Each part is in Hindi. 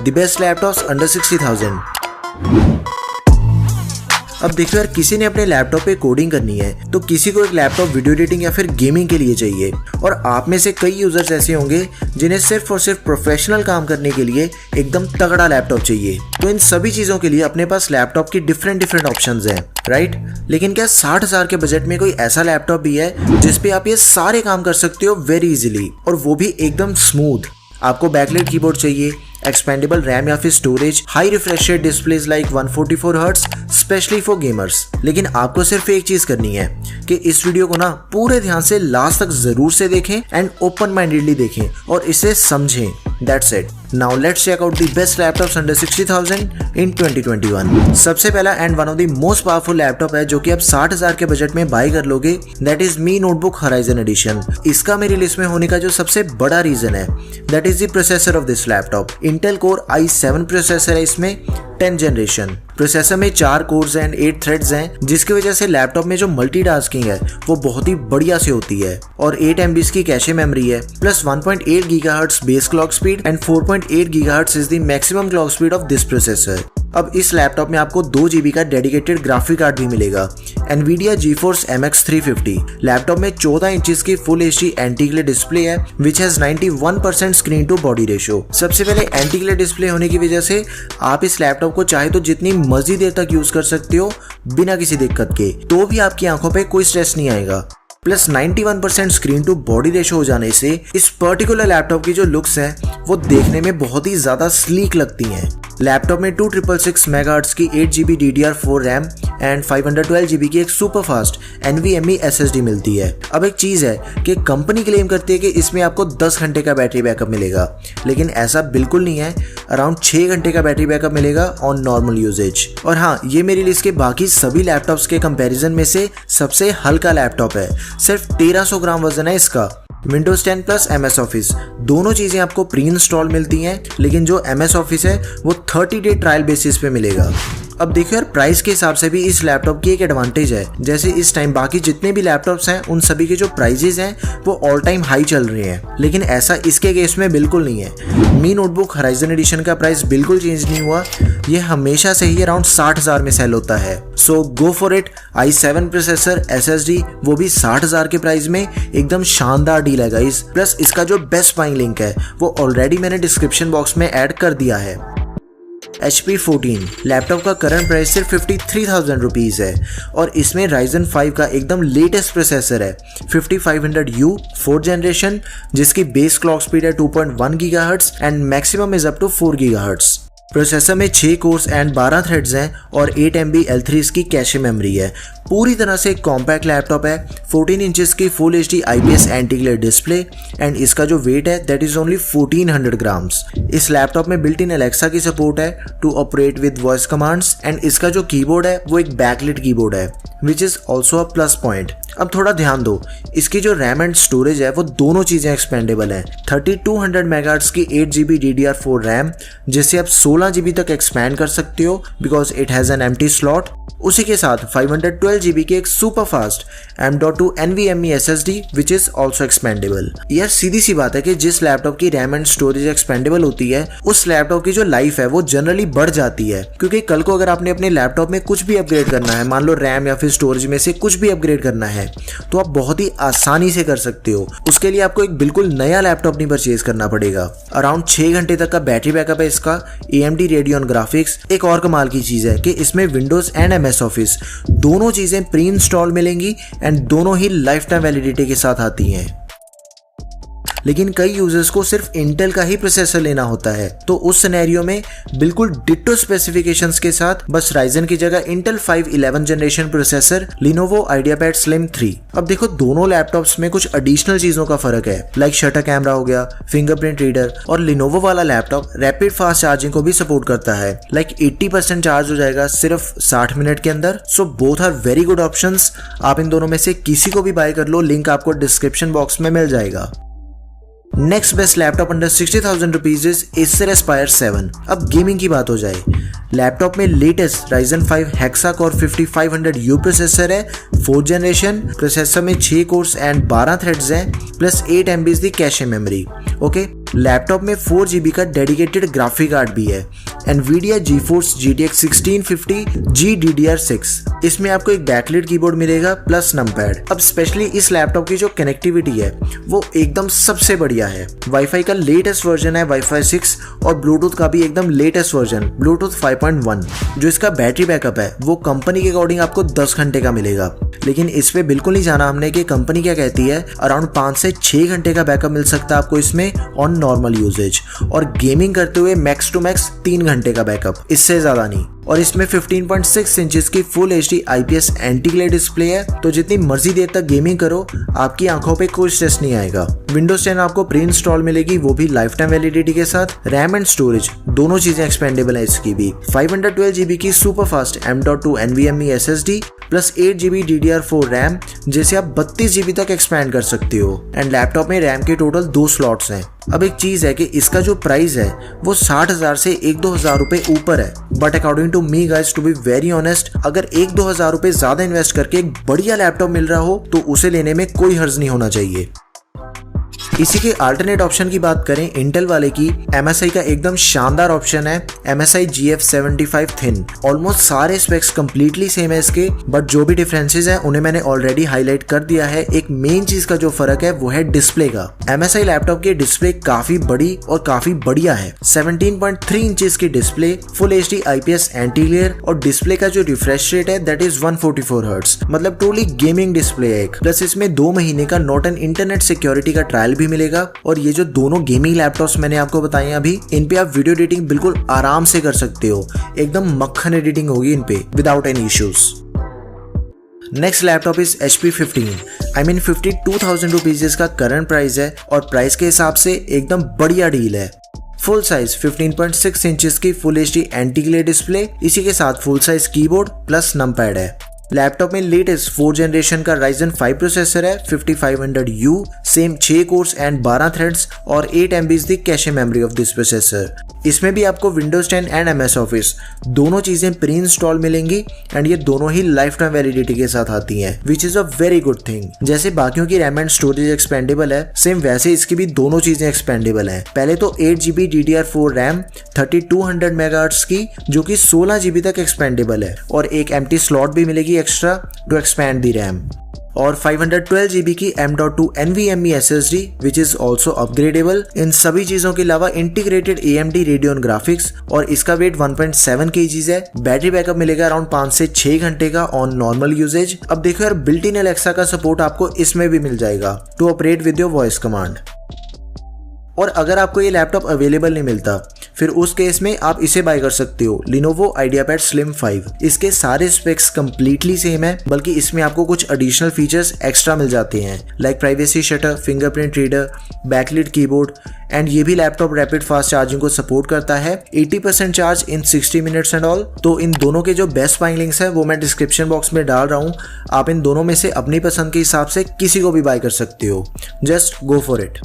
The best laptops under 60,000। अब देखो यार, किसी ने अपने लैपटॉप पे कोडिंग करनी है तो किसी को एक लैपटॉप वीडियो एडिटिंग या फिर गेमिंग के लिए चाहिए, और आप में से कई यूजर्स ऐसे होंगे जिन्हें सिर्फ और सिर्फ प्रोफेशनल काम करने के लिए एकदम तगड़ा लैपटॉप चाहिए। तो इन सभी चीजों के लिए अपने पास लैपटॉप की डिफरेंट ऑप्शंस हैं, राइट। लेकिन क्या 60,000 के बजट में कोई ऐसा लैपटॉप भी है जिसपे आप ये सारे काम कर सकते हो वेरी इजीली, और वो भी एकदम स्मूथ। आपको बैकलाइट कीबोर्ड चाहिए, एक्सपेंडेबल रैम या फिर storage, high refresh rate displays like 144 hertz specially for gamers. लेकिन आपको सिर्फ एक चीज करनी है कि इस वीडियो को ना पूरे ध्यान से लास्ट तक जरूर से देखें एंड ओपन माइंडेडली देखें और इसे समझें। That's it. Now let's check out the best laptops under 60,000 in 2021. सबसे पहला and one of the most powerful laptop है जो कि आप 60,000 के बजट में बाय कर लोगे, that is me notebook horizon edition. इसका मेरी लिस्ट में होने का जो सबसे बड़ा रीजन है that is the processor of this laptop. Intel core i7 processor है इसमें, 10th जनरेशन। प्रोसेसर में 4 कोर्स एंड 8 थ्रेड्स हैं, जिसकी वजह से लैपटॉप में जो मल्टीटास्किंग है वो बहुत ही बढ़िया से होती है। और 8 MB की कैशे मेमोरी है, plus 1.8 GHz base clock speed and 4.8 GHz is the maximum clock speed of this processor. अब इस लैपटॉप में आपको 2 GB का डेडिकेटेड ग्राफिक कार्ड भी मिलेगा, NVIDIA GeForce MX 350। लैपटॉप में 14 इंचेस की full HD anti glare display है which has 91% screen to body ratio. सबसे पहले एंटी ग्लेयर डिस्प्ले होने की वजह से आप इस लैपटॉप को चाहे तो जितनी मर्जी देर तक यूज कर सकते हो बिना किसी दिक्कत के, तो भी आपकी आंखों पे कोई स्ट्रेस नहीं आएगा। Plus 91% screen to body ratio हो जाने से इस पर्टिकुलर लैपटॉप की जो लुक्स हैं वो देखने में बहुत ही ज्यादा स्लीक लगती हैं। लैपटॉप में 2666 मेगाहर्ट्ज की 8GB DDR4 RAM and 512 GB की एक सुपर फास्ट NVMe SSD मिलती है। अब एक चीज है कि कंपनी क्लेम करती है कि इसमें आपको 10 घंटे का बैटरी बैकअप मिलेगा, लेकिन ऐसा बिल्कुल नहीं है। अराउंड 6 घंटे का बैटरी बैकअप मिलेगा ऑन नॉर्मल यूजेज। और हाँ, ये मेरी लिस्ट के बाकी सभी लैपटॉप्स के कंपैरिजन में से सबसे हल्का लैपटॉप है, सिर्फ 1300 ग्राम वजन है इसका। Windows 10 प्लस MS Office दोनों चीजें आपको प्री इंस्टॉल मिलती हैं, लेकिन जो MS Office है वो 30 डे ट्रायल बेसिस पे मिलेगा। अब देखो यार, प्राइस के हिसाब से भी इस लैपटॉप की एक एडवांटेज है। जैसे इस टाइम बाकी जितने भी लैपटॉप्स हैं उन सभी के जो प्राइजेस हैं वो ऑल टाइम हाई चल रहे हैं, लेकिन ऐसा इसके केस में बिल्कुल नहीं है। मी नोटबुक होराइजन एडिशन का प्राइस बिल्कुल चेंज नहीं हुआ, ये हमेशा से ही अराउंड 60,000 में सेल होता है। So go for it. i7 processor SSD वो भी 60,000 के प्राइस में, एकदम शानदार डील है गाइस। प्लस इसका जो बेस्ट बाइंग लिंक है वो ऑलरेडी मैंने डिस्क्रिप्शन बॉक्स में ऐड कर दिया है। HP 14 लैपटॉप का करंट प्राइस सिर्फ 53,000 रुपीज है, और इसमें Ryzen 5 का एकदम लेटेस्ट प्रोसेसर है 5500U 4th जनरेशन, जिसकी बेस क्लॉक स्पीड है 2.1 GHz and maximum is up to 4 GHz। Processor में 6 कोर्स एंड 12 थ्रेड्स हैं और 8 MB L3 इसकी कैशे मेमोरी है। पूरी तरह से एक कॉम्पैक्ट लैपटॉप है, 14 इंचेस की full HD IPS anti glare display and इसका जो वेट है दैट इज ओनली 1400 ग्राम्स। इस लैपटॉप में बिल्ट इन एलेक्सा की सपोर्ट है to operate with voice commands and इसका जो कीबोर्ड है वो एक बैकलिट कीबोर्ड है which is also a plus point. अब थोड़ा ध्यान दो, इसकी जो रैम एंड स्टोरेज है वो दोनों चीजें एक्सपेंडेबल हैं। 3200 मेगाहर्ट्ज की 8GB DDR4 रैम जिससे आप 16 GB तक एक्सपैंड कर सकते हो because it has an empty slot. उसी के साथ 512 GB की एक super fast M.2 NVMe SSD which is also expendable. यार सीधी सी बात है कि जिस लैपटॉप की रैम एंड स्टोरेज एक्सपेंडेबल होती है उस लैपटॉप की जो लाइफ है वो जनरली बढ़ जाती है, क्योंकि कल को अगर आपने अपने लैपटॉप में कुछ भी अपग्रेड करना है, मान लो रैम या फिर स्टोरेज में से कुछ भी अपग्रेड करना है, तो आप बहुत ही आसानी से कर सकते हो। उसके लिए आपको एक बिल्कुल नया लैपटॉप नहीं परचेज करना पड़ेगा। अराउंड 6 घंटे तक का बैटरी बैकअप है इसका, AMD Radeon ग्राफिक्स। एक और कमाल की चीज है कि इसमें विंडोज एंड MS Office दोनों चीजें प्री इंस्टॉल मिलेंगी एंड दोनों ही लाइफ टाइम वैलिडिटी के साथ आती हैं। लेकिन कई यूजर्स को सिर्फ इंटेल का ही प्रोसेसर लेना होता है, तो उस सिनेरियो में बिल्कुल डिट्टो स्पेसिफिकेशंस के साथ बस Ryzen की जगह Intel 5 11th generation processor, Lenovo IdeaPad Slim 3। अब देखो दोनों लैपटॉप्स में कुछ एडिशनल चीजों का फर्क है, लाइक शटर कैमरा हो गया, फिंगरप्रिंट रीडर, और Lenovo वाला लैपटॉप रैपिड फास्ट चार्जिंग को भी सपोर्ट करता है, लाइक 80% चार्ज हो जाएगा सिर्फ 60 मिनट के अंदर। So both are very good options. आप इन दोनों में से किसी को भी बाय कर लो, लिंक आपको डिस्क्रिप्शन बॉक्स में मिल जाएगा। Next best laptop under 60,000 rupees is Acer Aspire 7। अब गेमिंग की बात हो जाए, लैपटॉप में latest Ryzen 5 Hexa-Core 5500U processor है 4th जनरेशन। प्रोसेसर में 6 कोर्स एंड 12 थ्रेड्स हैं प्लस 8 MB की कैशे मेमोरी। ओके, लैपटॉप में 4 GB का डेडिकेटेड ग्राफिक कार्ड भी है, NVIDIA GeForce GTX 1650 GDDR6। इसमें आपको एक बैकलिट कीबोर्ड मिलेगा प्लस नमपैड। अब स्पेशली इस लैपटॉप की जो कनेक्टिविटी है वो एकदम सबसे बढ़िया है। वाईफाई का लेटेस्ट वर्जन है वाईफाई 6 और ब्लूटूथ का भी एकदम लेटेस्ट वर्जन ब्लूटूथ 5.1। जो इसका बैटरी बैकअप है वो कंपनी के अकॉर्डिंग आपको 10 घंटे का मिलेगा, लेकिन इस पे बिल्कुल नहीं जाना हमने कि कंपनी क्या कहती है। अराउंड 5 से 6 घंटे का बैकअप मिल सकता है आपको इसमें ऑन नॉर्मल यूजेज, और गेमिंग करते हुए मैक्स टू मैक्स 3 घंटे का बैकअप, इससे ज्यादा नहीं। और इसमें 15.6 इंचेस की full HD IPS anti glare display है, तो जितनी मर्जी देर तक गेमिंग करो आपकी आंखों पे कोई स्ट्रेस नहीं आएगा। विंडोज 10 आपको प्री इंस्टॉल मिलेगी, वो भी लाइफ टाइम वैलिडिटी के साथ। रैम एंड स्टोरेज दोनों चीजें एक्सपेंडेबल है इसकी भी। 512 GB की super fast M.2 NVMe SSD plus 8 GB DDR4 RAM, जिसे आप 32 GB तक एक्सपैंड कर सकते हो। एंड लैपटॉप में रैम के टोटल 2 स्लॉट्स हैं। अब एक चीज है कि इसका जो प्राइस है वो 60,000 से 1-2 हज़ार रुपए ऊपर है, but according to me guys, to be very honest, अगर 1-2 हज़ार रुपए ज्यादा इन्वेस्ट करके एक बढ़िया लैपटॉप मिल रहा हो तो उसे लेने में कोई हर्ज नहीं होना चाहिए। इसी के अल्टरनेट ऑप्शन की बात करें इंटेल वाले की, MSI का एकदम शानदार ऑप्शन है MSI GF75 Thin। ऑलमोस्ट सारे स्पेक्स कंप्लीटली सेम है इसके, बट जो भी डिफरेंसेस हैं उन्हें मैंने ऑलरेडी हाईलाइट कर दिया है। एक मेन चीज का जो फर्क है वो है डिस्प्ले का। MSI लैपटॉप की डिस्प्ले काफी बड़ी और काफी बढ़िया है। 17.3 इंचेस की display, full HD IPS anti glare, और डिस्प्ले का जो रिफ्रेश रेट है दैट इज 144 हर्ट्ज, मतलब टोटली गेमिंग डिस्प्ले है एक। प्लस इसमें 2 महीने का नॉर्टन इंटरनेट सिक्योरिटी का ट्रायल भी मिलेगा। और ये जो दोनों गेमिंग लैपटॉप्स मैंने आपको बताए अभी, इन पे आप वीडियो एडिटिंग बिल्कुल आराम से कर सकते हो। एकदम मक्खन एडिटिंग होगी इन पे without any issues. Next laptop is HP 15। I mean 52,000 rupees इसका करंट प्राइस है, और प्राइस के हिसाब से एकदम बढ़िया डील है। फुल साइज 15.6 इंचेस की full HD anti glare display, इसी के साथ full size keyboard plus numpad है। लैपटॉप में लेटेस्ट 4 जनरेशन का Ryzen 5 प्रोसेसर है, 5500U, same 6 course and 12 threads और 8 MB the cache memory of this processor. इसमें भी आपको Windows 10 एंड MS Office दोनों चीजें प्री इंस्टॉल मिलेंगी, एंड ये दोनों ही लाइफ टाइम वैलिडिटी के साथ आती हैं, which is a very good thing. जैसे बाकियों की रैम एंड स्टोरेज एक्सपेंडेबल है, सेम वैसे इसकी भी दोनों चीजें एक्सपेंडेबल हैं। पहले तो 8 GB DDR4 रैम 3200 MHz की, जो कि 16 GB तक एक्सपेंडेबल है, और एक एम्प्टी स्लॉट भी मिलेगी extra to expand the RAM. और 512 GB की M.2 NVMe SSD which is also upgradeable. इन सभी चीजों के अलावा इंटीग्रेटेड AMD Radeon ग्राफिक्स, और इसका वेट 1.7 kg है। बैटरी बैकअप मिलेगा अराउंड 5 से 6 घंटे का ऑन नॉर्मल यूजेज। अब देखो यार, बिल्ट इन एलेक्सा का सपोर्ट आपको इसमें भी मिल जाएगा to operate with your voice command. और अगर आपको ये लैपटॉप अवेलेबल नहीं मिलता, फिर उस केस में आप इसे बाय कर सकते हो, Lenovo IdeaPad Slim 5। इसके सारे स्पेक्स कंप्लीटली सेम है, बल्कि इसमें आपको कुछ एडिशनल फीचर्स एक्स्ट्रा मिल जाते हैं, like privacy shutter, fingerprint reader, backlit keyboard, and ये भी लैपटॉप रैपिड फास्ट चार्जिंग को सपोर्ट करता है। 80% charge in 60 minutes and all. तो इन दोनों के जो बेस्ट बाइंग लिंक्स है वो मैं डिस्क्रिप्शन बॉक्स में डाल रहा हूँ। आप इन दोनों में से अपनी पसंद के हिसाब से किसी को भी बाय कर सकते हो, just go for it.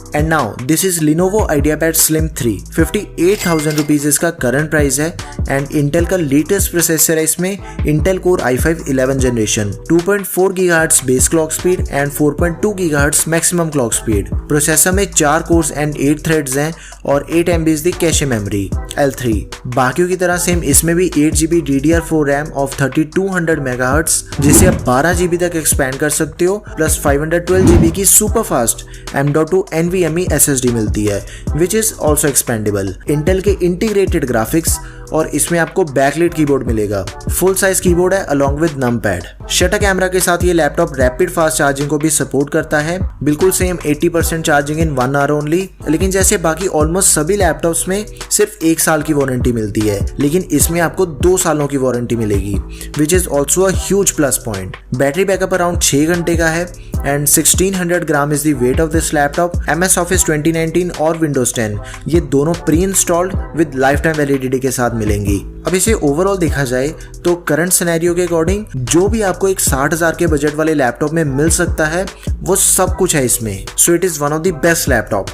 And now this is Lenovo IdeaPad Slim 3। 58,000 rupees इसका करंट प्राइस है, एंड इंटेल का लेटेस्ट प्रोसेसर है इसमें, Intel Core i5 11 generation, 2.4 GHz base clock speed and 4.2 GHz maximum clock speed. Processor में 4 कोर्स एंड 8 थ्रेड्स हैं, और 8 MB दी कैशे मेमोरी L3। बाकियों की तरह सेम इसमें भी 8 GB DDR4 RAM of 3200 MHz, जिसे आप 12 GB तक एक्सपैंड कर सकते हो, प्लस 512 GB की super fast M.2 NVMe SSD मिलती है, which is also expendable. Intel के इंटीग्रेटेड ग्राफिक्स, और इसमें आपको बैकलिट कीबोर्ड मिलेगा। फुल साइज कीबोर्ड है along with numpad. Shutter camera के साथ ये लैपटॉप रैपिड फास्ट चार्जिंग को भी सपोर्ट करता है, बिल्कुल same 80% charging in 1 hour only. लेकिन जैसे बाकी ऑलमोस्ट सभी लैपटॉप्स में सिर्फ 1 साल की वारंटी मिलती है, लेकिन इसमें आपको 2 सालों की वारंटी मिलेगी, विच is also a huge plus point. Battery backup around 6 घंटे का है, and 1600 gram is the weight of this laptop. MS Office 2019 और Windows 10 ये दोनों pre installed with life time validity के साथ मिलेंगी। अब इसे ओवरऑल देखा जाए तो करंट सिनेरियो के अकॉर्डिंग जो भी आपको एक 60,000 के बजट वाले लैपटॉप में मिल सकता है वो सब कुछ है इसमें। So it is one of the best laptop.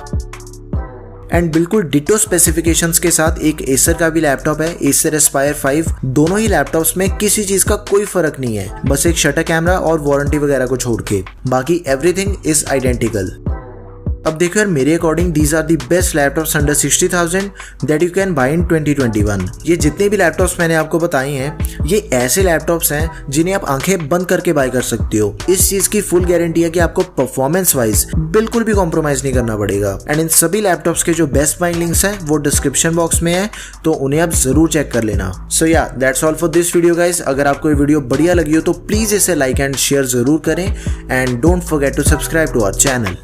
And बिल्कुल डिटो स्पेसिफिकेशंस के साथ एक एसर का भी लैपटॉप है, Acer Aspire 5। दोनों ही लैपटॉप्स में किसी चीज का कोई फर्क नहीं है, बस एक शटर कैमरा और वारंटी वगैरह को छोड़ के, बाकी एवरीथिंग इज आइडेंटिकल। अब देखो यार, मेरे according these are the best laptops under 60,000 that you can buy in 2021। ये जितने भी लैपटॉप्स मैंने आपको बताए हैं ये ऐसे लैपटॉप्स हैं जिन्हें आप आंखें बंद करके बाय कर सकते हो। इस चीज की फुल गारंटी है कि आपको परफॉर्मेंस वाइज बिल्कुल भी कॉम्प्रोमाइज नहीं करना पड़ेगा। एंड इन सभी लैपटॉप्स के जो बेस्ट बाइंग लिंक्स हैं वो डिस्क्रिप्शन बॉक्स में है, तो उन्हें आप जरूर चेक कर लेना। सो या that's all for this video guys. अगर आपको ये वीडियो बढ़िया लगी हो तो प्लीज इसे लाइक एंड शेयर जरूर करें and don't forget to subscribe to our channel.